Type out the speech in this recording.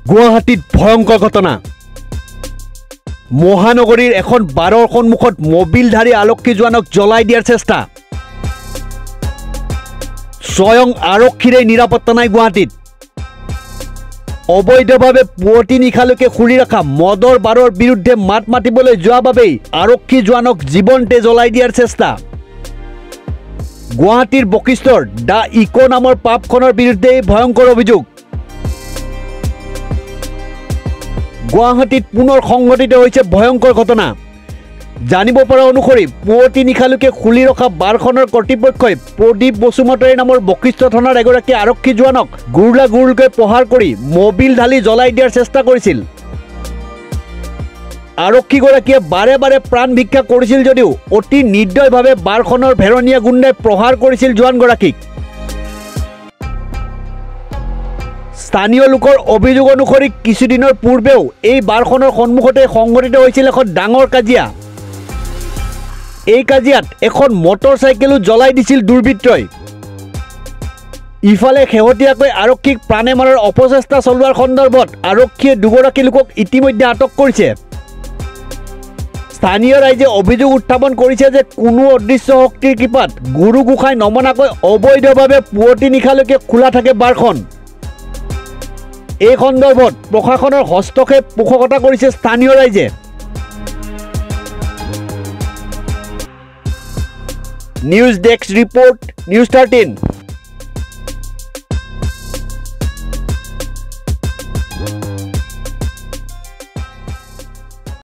গুৱাহাটীত ভয়ংকৰ ঘটনা মহানগৰীৰ এখন বাৰৰ সন্মুখত মবিলধাৰী আৰক্ষী জোৱানক জ্বলাই দিয়াৰ চেষ্টা স্বয়ং আৰক্ষীৰে নিৰাপত্তা নাই গুৱাহাটীত অবৈধভাৱে পুৱতি নিশালৈকে খুলি ৰখা মদৰ বাৰৰ বিৰুদ্ধে মাত মাতিবলৈ যোৱা বাবেই আৰক্ষী জোৱানক জীৱনতে জ্বলাই দিয়াৰ চেষ্টা গুৱাহাটীৰ বকিষ্টৰ দা ইকো নামৰ পাপখনৰ বিৰুদ্ধে ভয়ংকৰ অভিযোগ গুৱাহাটীত পুনৰ সংঘটিত হৈছে ভয়ংকৰ ঘটনা জানিব পৰা অনুসৰি পুৱতি নিশালৈকে খুলি ৰখা বাৰখনৰ কৰ্তৃপক্ষই প্ৰদীপ বসুমতাৰী নামৰ বকিষ্ট থানাৰ এগৰাকী আৰক্ষী জোৱানক গুৰলাগুৰকৈ প্ৰহাৰ কৰি মবিল ঢালি জ্বলাই দিয়াৰ চেষ্টা কৰিছিল আৰক্ষীগৰাকীয়ে বাৰে বাৰে প্ৰাণ ভিক্ষা কৰিছিল যদিও অতি নিৰ্দয়ভাৱে বাৰখনৰ ভেৰণীয়া গুণ্ডাই প্ৰহাৰ কৰিছিল জোৱানগৰাকীক স্থানীয় লোকৰ অভিযোগ অনুসৰি কিছুদিনৰ পূৰ্বেও এই বাৰখনৰ সন্মুখতে সংঘটিত হৈছিল এখন ডাঙৰ কাজিয়া এই কাজিয়াত এখন মটৰচাইকেলো জ্বলাই দিছিল দুৰ্বৃত্তই ইফালে শেহতীয়াকৈ আৰক্ষীক প্ৰাণে মাৰাৰ অপচেষ্টা চলোৱাৰ সন্দৰ্ভত আৰক্ষীয়ে দুগৰাকী লোকক ইতিমধ্যে আটক কৰিছে স্থানীয় ৰাইজে অভিযোগ উত্থাপন কৰিছে যে কোনো অদৃশ্য শক্তিৰ কৃপাত গুৰু গোসাঁই নমনাকৈ অবৈধভাৱে পুৱতি নিশালৈকে খোলা থাকে বাৰখন এই সন্দৰ্ভত প্ৰশাসনৰ হস্তক্ষেপ পোষকতা কৰিছে স্থানীয় ৰাইজে নিউজ ডেস্ক ৰিপোৰ্ট নিউজ 13